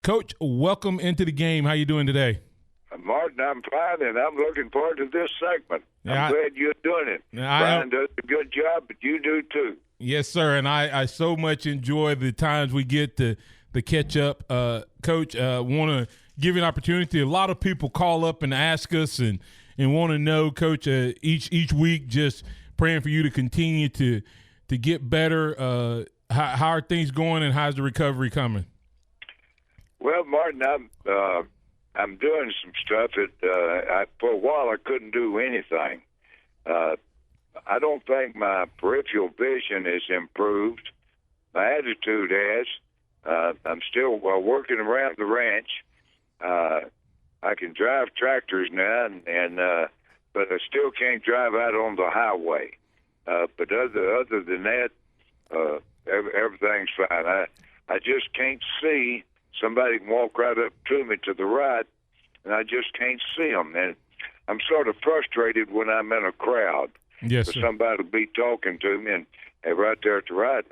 Coach, welcome into the game. How you doing today? Martin, I'm fine, and I'm looking forward to this segment. I'm glad you're doing it. Brian does a good job, but you do too. Yes, sir, and I so much enjoy the times we get to catch up. Coach, want to give you an opportunity. A lot of people call up and ask us and want to know, Coach, each week, just praying for you to continue to get better. How are things going, and how's the recovery coming? Well, Martin, I'm doing some stuff that for a while I couldn't do anything. I don't think my peripheral vision has improved. My attitude has. I'm still working around the ranch. I can drive tractors now, but I still can't drive out on the highway. But other than that, everything's fine. I just can't see. Somebody can walk right up to me to the right, and I just can't see them. And I'm sort of frustrated when I'm in a crowd. Yes, sir. Somebody will be talking to me, and right there at the right,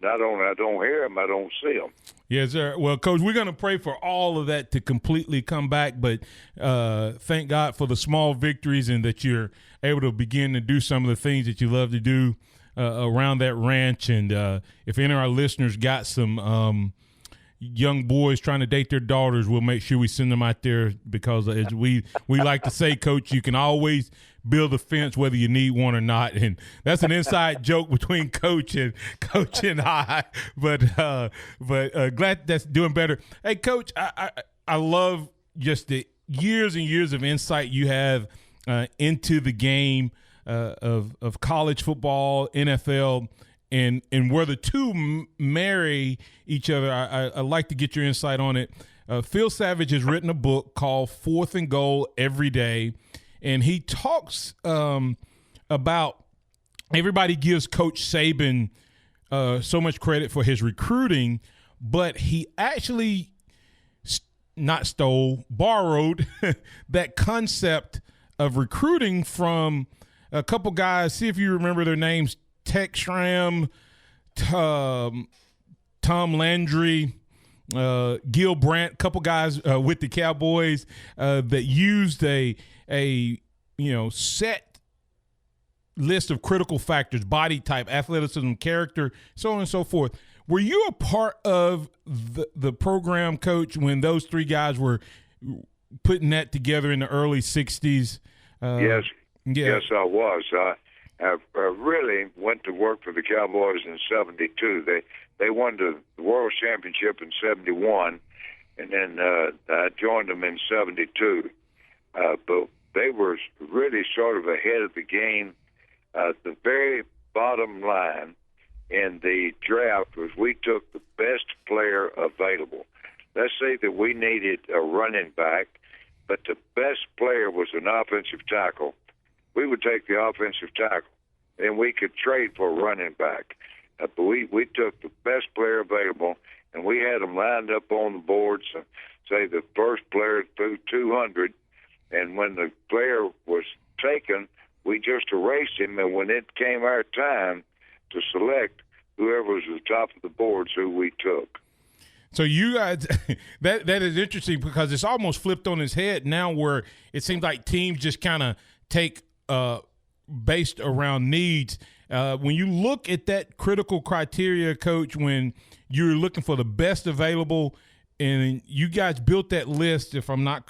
not only I don't hear them, I don't see them. Yes, sir. Well, Coach, we're going to pray for all of that to completely come back, but thank God for the small victories and that you're able to begin to do some of the things that you love to do around that ranch. And if any of our listeners got some young boys trying to date their daughters, we'll make sure we send them out there because, as we like to say, Coach, you can always build a fence whether you need one or not, and that's an inside joke between Coach and I. But glad that's doing better. Hey, Coach, I love just the years and years of insight you have into the game of college football, NFL. And where the two marry each other, I like to get your insight on it. Phil Savage has written a book called 4th and Goal Every Day, and he talks about everybody gives Coach Saban so much credit for his recruiting, but he actually borrowed that concept of recruiting from a couple guys. See if you remember their names. Tech Schramm, Tom Landry, Gil Brandt, couple guys with the Cowboys that used a set list of critical factors: body type, athleticism, character, so on and so forth. Were you a part of the program, Coach, when those three guys were putting that together in the early 60s? Yes. Yes, I was. I really went to work for the Cowboys in '72. They won the World Championship in '71, and then I joined them in '72. But they were really sort of ahead of the game. The very bottom line in the draft was we took the best player available. Let's say that we needed a running back, but the best player was an offensive tackle. We would take the offensive tackle, and we could trade for a running back. But we took the best player available, and we had them lined up on the boards, say the first player threw 200, and when the player was taken, we just erased him, and when it came our time to select, whoever was at the top of the boards who we took. So you guys, that is interesting because it's almost flipped on its head now where it seems like teams just kind of take based around needs. When you look at that critical criteria, Coach, when you're looking for the best available, and you guys built that list, if I'm not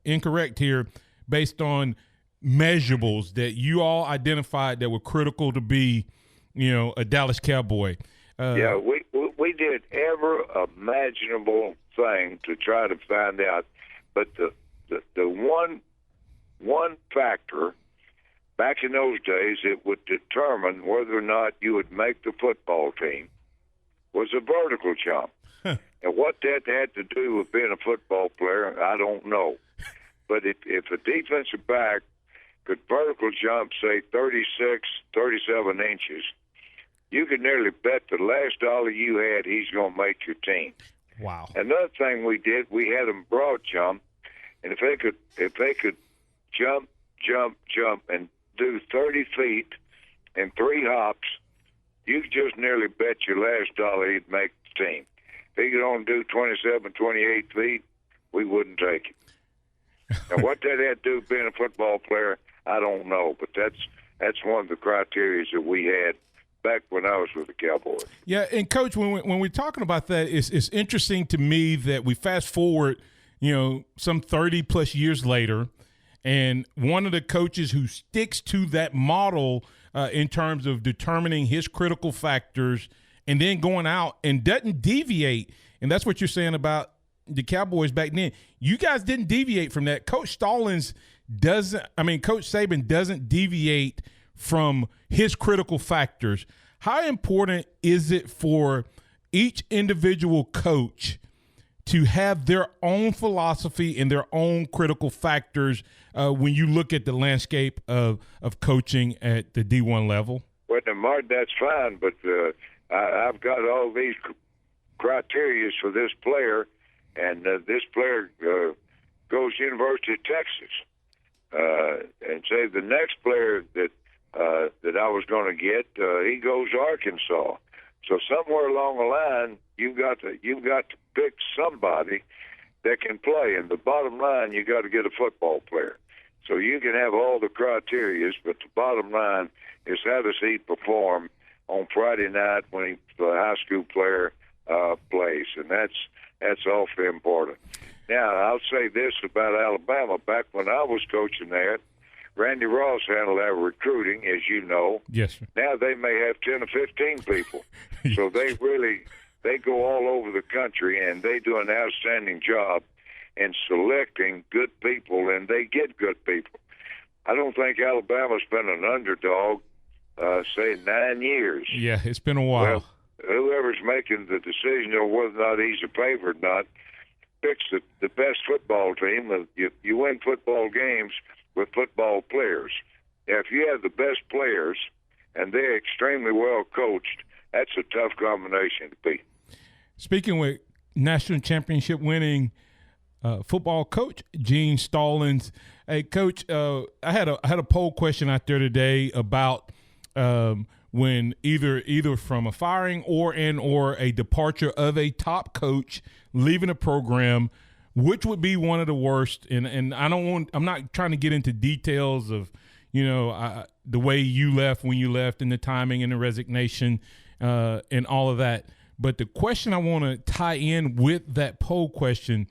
incorrect here, based on measurables that you all identified that were critical to be, a Dallas Cowboy. Yeah, we did every imaginable thing to try to find out, but the one factor back in those days it would determine whether or not you would make the football team was a vertical jump. And what that had to do with being a football player, I don't know. But if a defensive back could vertical jump, say 36, 37 inches, you could nearly bet the last dollar you had he's going to make your team. Wow. Another thing we did, we had them broad jump, and if they could jump, and do 30 feet and 3 hops, you could just nearly bet your last dollar he'd make the team. he could only do 27, 28 feet, we wouldn't take him. Now, what that had to do with being a football player, I don't know, but that's one of the criteria that we had back when I was with the Cowboys. Yeah, and Coach, when we're talking about that, it's interesting to me that we fast forward, some 30-plus years later, and one of the coaches who sticks to that model in terms of determining his critical factors and then going out and doesn't deviate, and that's what you're saying about the Cowboys back then. You guys didn't deviate from that. Coach Stallings Coach Saban doesn't deviate from his critical factors. How important is it for each individual coach to have their own philosophy and their own critical factors when you look at the landscape of coaching at the D1 level? Well, Martin, that's fine, but I've got all these criteria for this player, and this player goes to University of Texas. And say the next player that I was going to get, he goes to Arkansas. So somewhere along the line, you've got to pick somebody that can play. And the bottom line, you got to get a football player. So you can have all the criteria, but the bottom line is how does he perform on Friday night when the high school player plays, and that's awfully important. Now, I'll say this about Alabama. Back when I was coaching there, Randy Ross handled our recruiting, as you know. Yes, sir. Now they may have 10 or 15 people. So they go all over the country, and they do an outstanding job in selecting good people, and they get good people. I don't think Alabama's been an underdog, say, 9 years. Yeah, it's been a while. Well, whoever's making the decision on whether or not he's a favorite or not picks the best football team. You win football games with football players. Now, if you have the best players and they're extremely well coached, that's a tough combination to beat. Speaking with national championship winning football coach Gene Stallings, hey Coach, I had a poll question out there today about when either from a firing or a departure of a top coach leaving a program, which would be one of the worst? And I'm not trying to get into details of the way you left, when you left, and the timing and the resignation and all of that. But the question I want to tie in with that poll question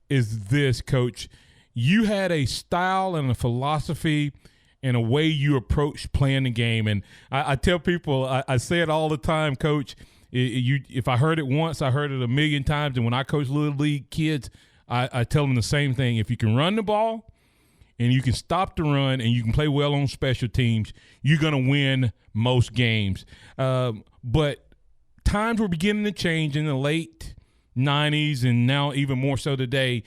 is this, Coach. You had a style and a philosophy and a way you approach playing the game. And I tell people, I say it all the time, Coach, if I heard it once, I heard it a million times. And when I coach Little League kids, I tell them the same thing. If you can run the ball and you can stop the run and you can play well on special teams, you're going to win most games. But times were beginning to change in the late 90s and now even more so today.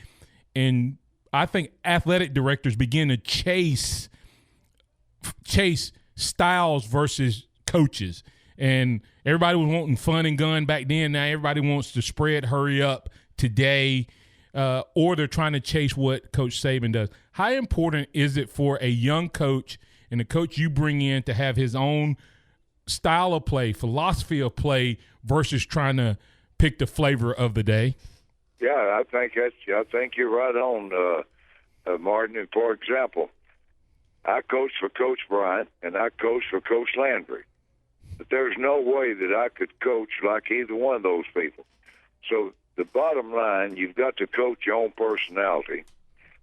And I think athletic directors begin to chase styles versus coaches. And everybody was wanting fun and gun back then. Now everybody wants to spread, hurry up today, or they're trying to chase what Coach Saban does. How important is it for a young coach and the coach you bring in to have his own style of play, philosophy of play, versus trying to pick the flavor of the day? Yeah, I think you're right on, Martin. And for example, I coached for Coach Bryant and I coached for Coach Landry. But there's no way that I could coach like either one of those people. So the bottom line, you've got to coach your own personality,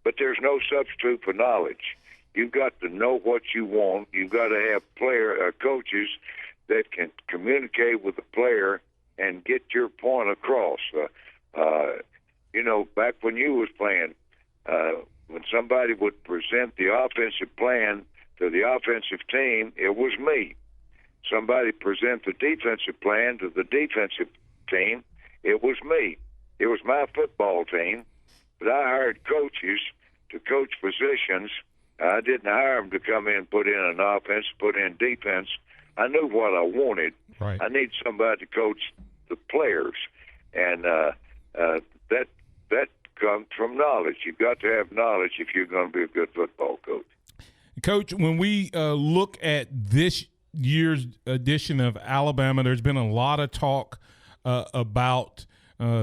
but there's no substitute for knowledge. You've got to know what you want. You've got to have coaches that can communicate with the player and get your point across. Back when you was playing, when somebody would present the offensive plan to the offensive team, it was me. Somebody present the defensive plan to the defensive team, it was me. It was my football team, but I hired coaches to coach positions. I didn't hire them to come in, put in an offense, put in defense. I knew what I wanted. Right. I need somebody to coach the players, and that comes from knowledge. You've got to have knowledge if you're going to be a good football coach. Coach, when we look at this year's edition of Alabama, there's been a lot of talk about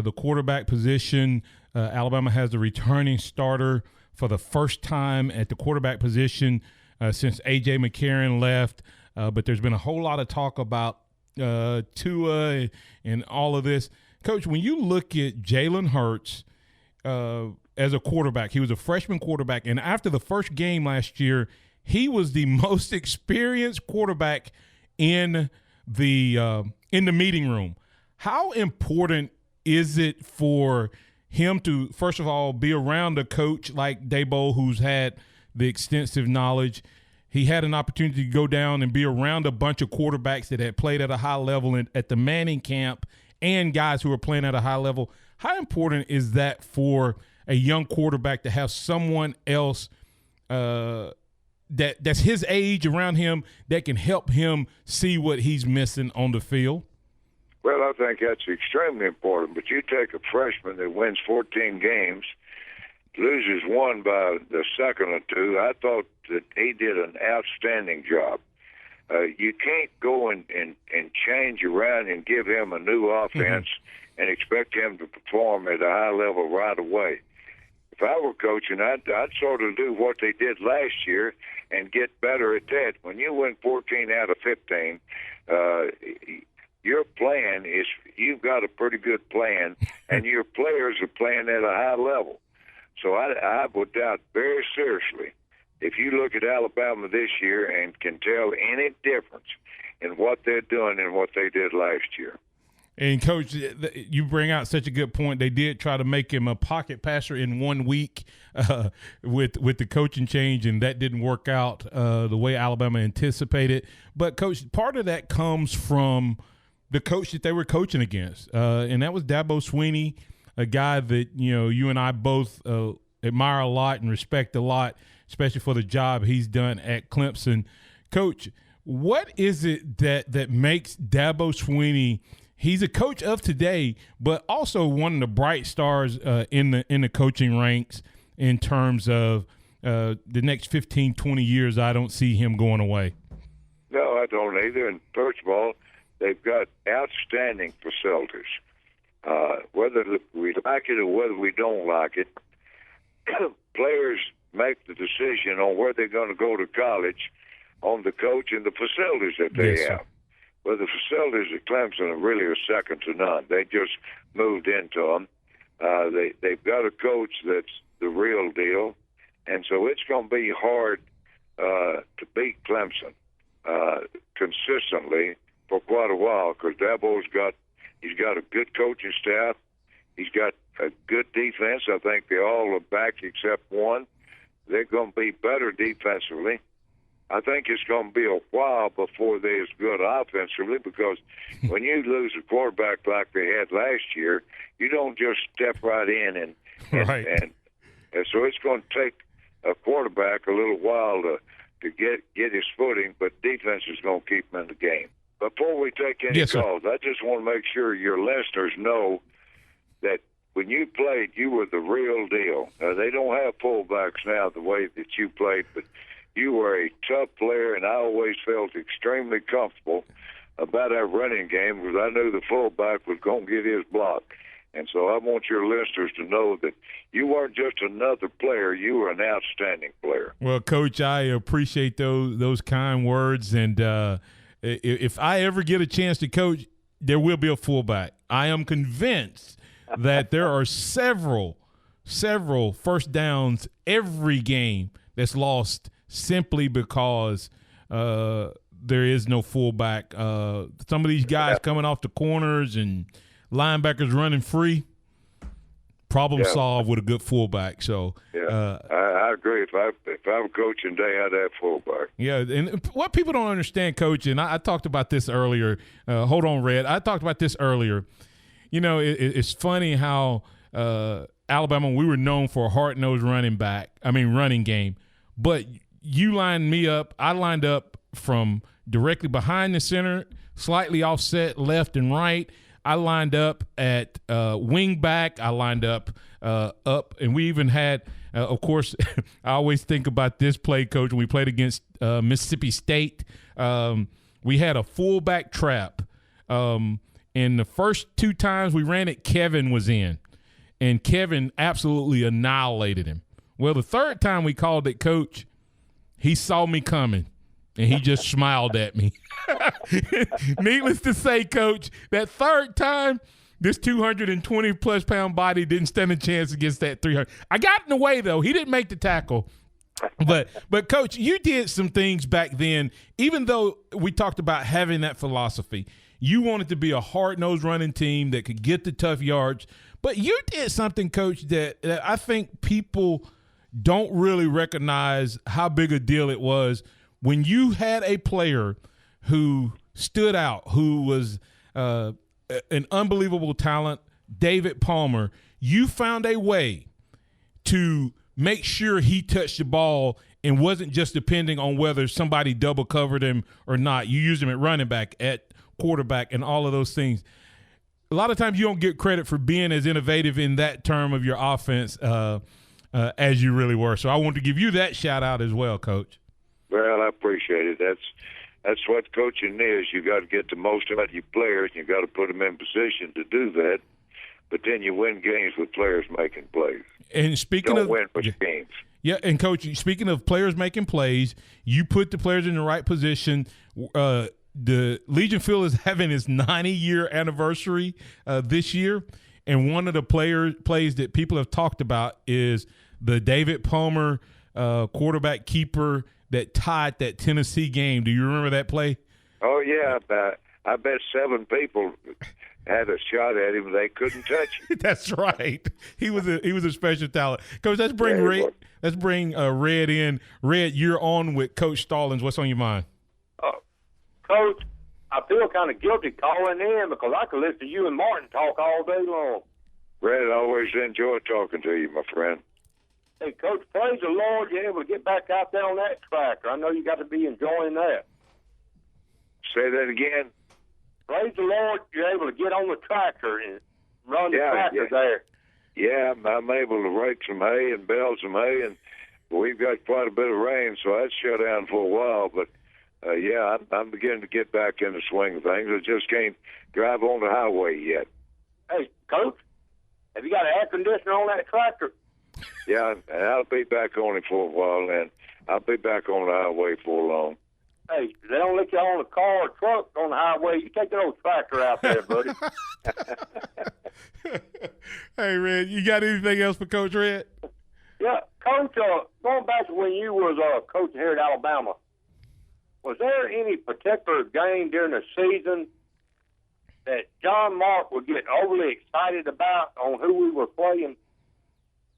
the quarterback position. Alabama has the returning starter for the first time at the quarterback position since A.J. McCarron left. But there's been a whole lot of talk about Tua and all of this. Coach, when you look at Jalen Hurts as a quarterback, he was a freshman quarterback, and after the first game last year, he was the most experienced quarterback in the meeting room. How important is it for him to, first of all, be around a coach like Dabo, who's had the extensive knowledge? He had an opportunity to go down and be around a bunch of quarterbacks that had played at a high level at the Manning camp and guys who are playing at a high level. How important is that for a young quarterback to have someone else that's his age around him that can help him see what he's missing on the field? Well, I think that's extremely important. But you take a freshman that wins 14 games, loses one by the second or two. I thought that he did an outstanding job. You can't go and change around and give him a new offense and expect him to perform at a high level right away. If I were coaching, I'd sort of do what they did last year and get better at that. When you win 14 out of 15, your plan is you've got a pretty good plan, and your players are playing at a high level. So I would doubt very seriously if you look at Alabama this year and can tell any difference in what they're doing and what they did last year. And, Coach, you bring out such a good point. They did try to make him a pocket passer in 1 week with the coaching change, and that didn't work out the way Alabama anticipated. But, Coach, part of that comes from the coach that they were coaching against, and that was Dabo Swinney, a guy that, you and I both admire a lot and respect a lot, especially for the job he's done at Clemson. Coach, what is it that makes Dabo Swinney – he's a coach of today, but also one of the bright stars in the coaching ranks in terms of the next 15, 20 years. I don't see him going away. No, I don't either. And first of all, they've got outstanding facilities. Whether we like it or whether we don't like it, players make the decision on where they're going to go to college on the coach and the facilities that they have. Well, the facilities at Clemson are really a second to none. They just moved into them. They've got a coach that's the real deal, and so it's going to be hard to beat Clemson consistently for quite a while because Dabo's got a good coaching staff. He's got a good defense. I think they all are back except one. They're going to be better defensively. I think it's going to be a while before they're as good offensively because when you lose a quarterback like they had last year, you don't just step right in and so it's going to take a quarterback a little while to get his footing, but defense is going to keep him in the game. Before we take any calls, I just want to make sure your listeners know that when you played, you were the real deal. They don't have fullbacks now the way that you played, but you were a tough player, and I always felt extremely comfortable about our running game because I knew the fullback was going to get his block. And so I want your listeners to know that you weren't just another player. You were an outstanding player. Well, Coach, I appreciate those kind words. And if I ever get a chance to coach, there will be a fullback. I am convinced that there are several first downs every game that's lost simply because there is no fullback. Some of these guys coming off the corners and linebackers running free, problem solved with a good fullback. So I agree. If I were coaching day, I'd have fullback. Yeah, and what people don't understand, Coach, and I talked about this earlier. Hold on, Red. I talked about this earlier. It's funny how Alabama, we were known for a hard-nosed running game, but you lined me up. I lined up from directly behind the center, slightly offset left and right. I lined up at wing back. I lined up up, and we even had, of course, I always think about this play, Coach, when we played against Mississippi State. We had a fullback trap. And the first 2 times we ran it, Kevin was in, and Kevin absolutely annihilated him. Well, the third time we called it, Coach, he saw me coming, and he just smiled at me. Needless to say, Coach, that third time, this 220-plus pound body didn't stand a chance against that 300. I got in the way, though. He didn't make the tackle. But Coach, you did some things back then, even though we talked about having that philosophy. You wanted to be a hard-nosed running team that could get the tough yards. But you did something, Coach, that I think people don't really recognize how big a deal it was when you had a player who stood out, who was an unbelievable talent, David Palmer. You found a way to make sure he touched the ball and wasn't just depending on whether somebody double covered him or not. You used him at running back, at quarterback, and all of those things. A lot of times you don't get credit for being as innovative in that term of your offense as you really were. So I want to give you that shout out as well, Coach. Well, I appreciate it. That's what coaching is. You got to get the most out of your players. You got to put them in position to do that. But then you win games with players making plays. And speaking don't of win with games. Yeah, and Coach, speaking of players making plays, you put the players in the right position. The Legion Field is having its 90-year anniversary this year, and one of the plays that people have talked about is the David Palmer quarterback keeper that tied that Tennessee game. Do you remember that play? Oh, yeah. I bet 7 people had a shot at him. They couldn't touch him. That's right. He was a special talent. Coach, let's bring Red. Let's bring Red in. Red, you're on with Coach Stallings. What's on your mind? Coach, I feel kind of guilty calling in because I could listen to you and Martin talk all day long. Red, I always enjoy talking to you, my friend. Hey, Coach, praise the Lord you're able to get back out there on that tractor. I know you got to be enjoying that. Say that again. Praise the Lord you're able to get on the tractor and run the tractor there. Yeah, I'm able to rake some hay and bale some hay, and we've got quite a bit of rain, so that's shut down for a while. But, I'm beginning to get back in the swing of things. I just can't drive on the highway yet. Hey, Coach, have you got an air conditioner on that tractor? Yeah, and I'll be back on it for a while, and I'll be back on the highway for long. Hey, they don't let you on a car or truck on the highway. You take that old tractor out there, buddy. Hey, Red, you got anything else for Coach Red? Yeah, Coach, going back to when you was coaching here at Alabama, was there any particular game during the season that John Mark would get overly excited about on who we were playing?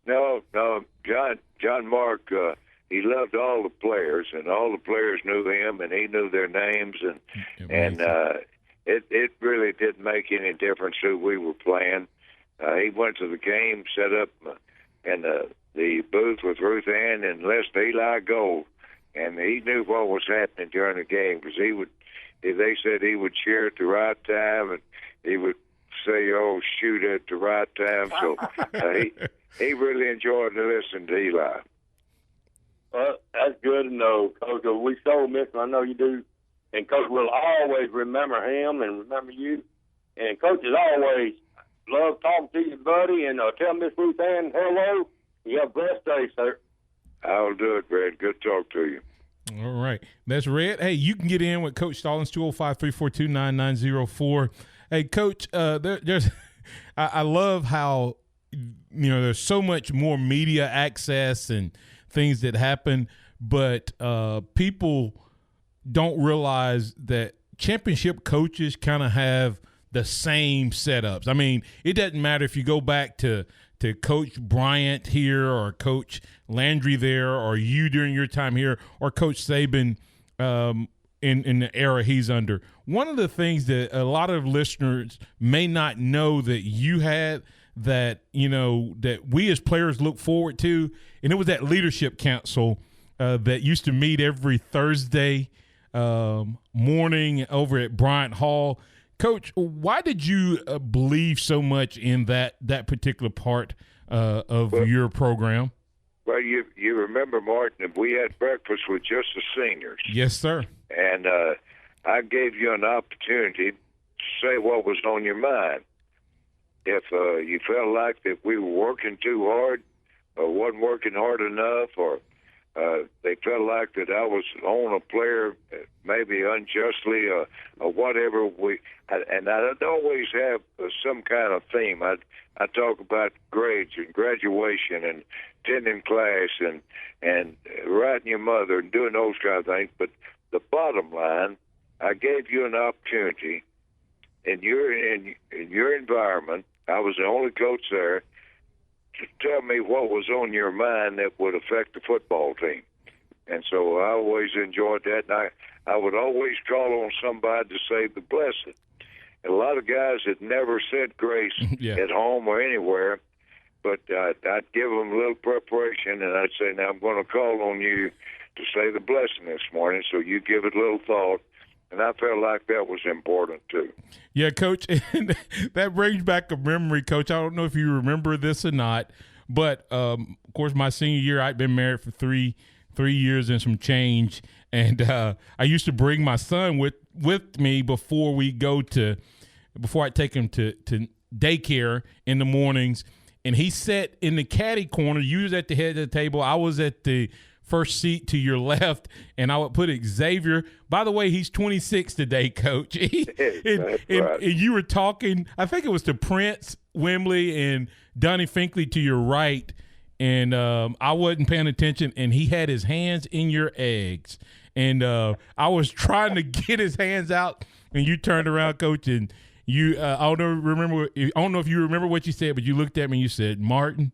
No, John Mark, he loved all the players, and all the players knew him, and he knew their names, and it really didn't make any difference who we were playing. He went to the game, set up in the booth with Ruth Ann and Leslie Eli Gold, and he knew what was happening during the game because they said he would cheer at the right time, and he would say, "Oh, shoot," at the right time. So he really enjoyed listening to Eli. That's good to know, Coach. We so miss him. I know you do. And, Coach, we'll always remember him and remember you. And, Coach, as always, love talking to you, buddy. And tell Miss Ruth Ann hello. You have a blessed day, sir. I'll do it, Red. Good talk to you. All right. That's Red. Hey, you can get in with Coach Stallings, 205-342-9904. Hey, Coach, I love how, there's so much more media access and things that happen, but people don't realize that championship coaches kind of have the same setups. I mean, it doesn't matter if you go back to Coach Bryant here or Coach Landry there or you during your time here or Coach Saban in the era he's under. One of the things that a lot of listeners may not know that you had that, that we as players look forward to, and it was that leadership council that used to meet every Thursday morning over at Bryant Hall. Coach, why did you believe so much in that particular part of your program? Well, you remember, Martin, we had breakfast with just the seniors. Yes, sir. And I gave you an opportunity say what was on your mind. If you felt like that we were working too hard or wasn't working hard enough, or they felt like that I was on a player maybe unjustly or whatever, and I'd always have some kind of theme. I talk about grades and graduation and attending class and writing your mother and doing those kind of things. But the bottom line, I gave you an opportunity in your environment. I was the only coach there to tell me what was on your mind that would affect the football team. And so I always enjoyed that. And I would always call on somebody to say the blessing. And a lot of guys had never said grace at home or anywhere, but I'd give them a little preparation, and I'd say, now I'm going to call on you to say the blessing this morning, so you give it a little thought. And I felt like that was important too. Yeah, Coach, and that brings back a memory, Coach. I don't know if you remember this or not, but, of course, my senior year, I'd been married for three years and some change, and I used to bring my son with me before I take him to daycare in the mornings, and he sat in the caddy corner. You was at the head of the table. I was at the first seat to your left, and I would put Xavier. By the way, he's 26 today, Coach. And you were talking, I think it was to Prince Wembley and Donnie Finkley to your right, and I wasn't paying attention, and he had his hands in your eggs. And I was trying to get his hands out, and you turned around, Coach, and you I don't know if you remember what you said, but you looked at me and you said, Martin,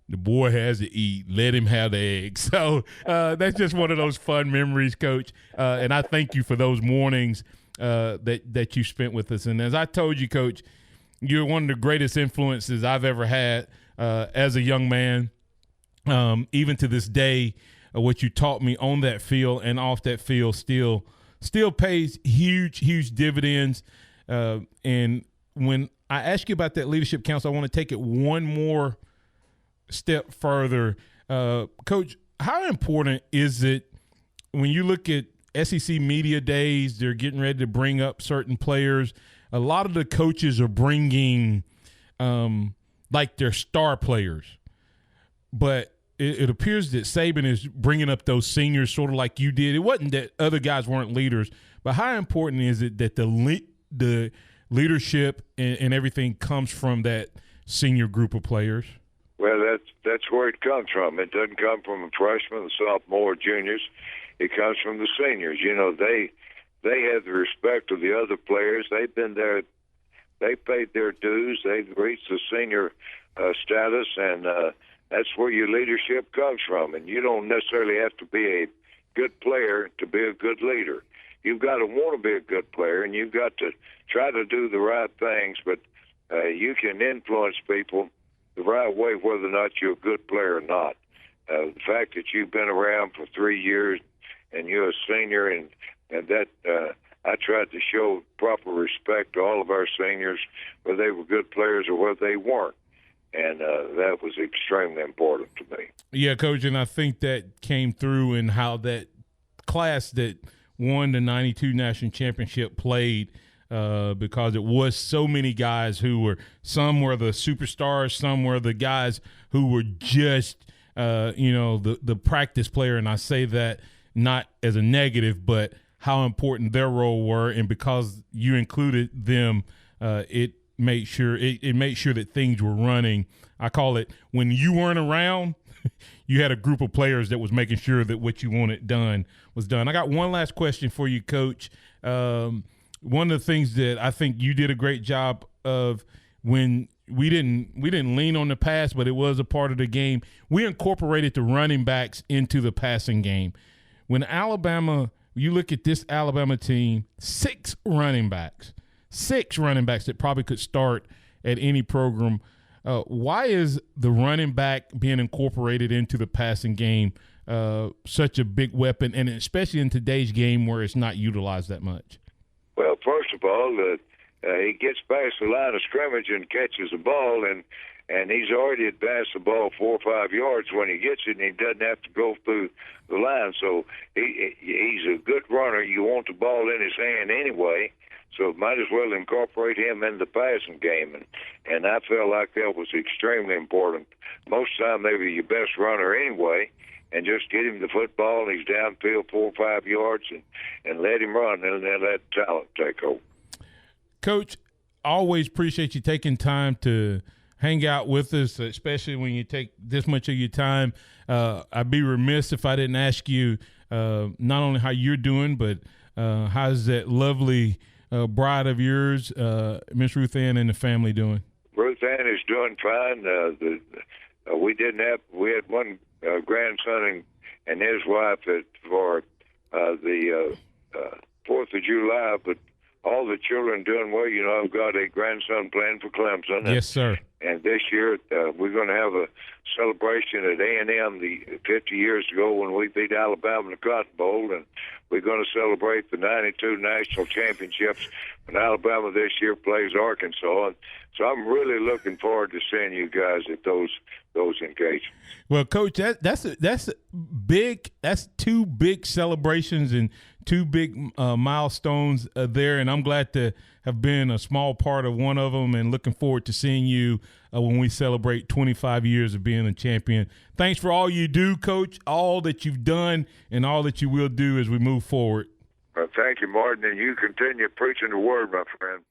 the boy has to eat. Let him have the eggs. So that's just one of those fun memories, Coach. And I thank you for those mornings that you spent with us. And as I told you, Coach, you're one of the greatest influences I've ever had as a young man. Even to this day, what you taught me on that field and off that field still pays huge dividends. And when I ask you about that leadership council, I want to take it one more step further. Coach, how important is it when you look at SEC media days, they're getting ready to bring up certain players. A lot of the coaches are bringing like their star players, but it appears that Saban is bringing up those seniors sort of like you did. It wasn't that other guys weren't leaders, but how important is it that the leadership and everything comes from that senior group of players? Well, that's where it comes from. It doesn't come from the freshmen, the sophomore, juniors. It comes from the seniors. You know, they have the respect of the other players. They've been there. They paid their dues. They've reached the senior status, and that's where your leadership comes from. And you don't necessarily have to be a good player to be a good leader. You've got to want to be a good player, and you've got to try to do the right things, but you can influence people the right way, whether or not you're a good player or not. The fact that you've been around for 3 years and you're a senior, and that I tried to show proper respect to all of our seniors, whether they were good players or whether they weren't. And that was extremely important to me. Yeah, Coach, and I think that came through in how that class that won the 92 national championship played, because it was so many guys who some were the superstars, some were the guys who were just, the practice player. And I say that not as a negative, but how important their role were. And because you included them, it made sure that things were running. I call it when you weren't around, you had a group of players that was making sure that what you wanted done was done. I got one last question for you, Coach. One of the things that I think you did a great job of when we didn't lean on the pass, but it was a part of the game. We incorporated the running backs into the passing game. When you look at this Alabama team, six running backs that probably could start at any program. Why is the running back being incorporated into the passing game such a big weapon, and especially in today's game where it's not utilized that much? Well, first of all, he gets past the line of scrimmage and catches the ball, and he's already advanced the ball 4 or 5 yards when he gets it, and he doesn't have to go through the line. So he's a good runner. You want the ball in his hand anyway, So might as well incorporate him in the passing game. And I felt like that was extremely important. Most of the time, maybe your best runner anyway, and just get him the football, and he's downfield 4 or 5 yards, and let him run, and then let talent take over. Coach, always appreciate you taking time to hang out with us, especially when you take this much of your time. I'd be remiss if I didn't ask you not only how you're doing, but how's that lovely bride of yours, Miss Ruth Ann, and the family doing? Ruth Ann is doing fine. We had one grandson and his wife for the 4th of July, but all the children doing well. You know, I've got a grandson playing for Clemson. Yes, sir. And this year we're going to have a celebration at A&M 50 years ago when we beat Alabama in the Cotton Bowl, and we're going to celebrate the 92 national championships when Alabama this year plays Arkansas. And so I'm really looking forward to seeing you guys at those engagements. Well, Coach, that's big. That's 2 big celebrations and 2 big milestones there, and I'm glad to have been a small part of one of them, and looking forward to seeing you when we celebrate 25 years of being a champion. Thanks for all you do, Coach, all that you've done and all that you will do as we move forward. Well, thank you, Martin, and you continue preaching the word, my friend.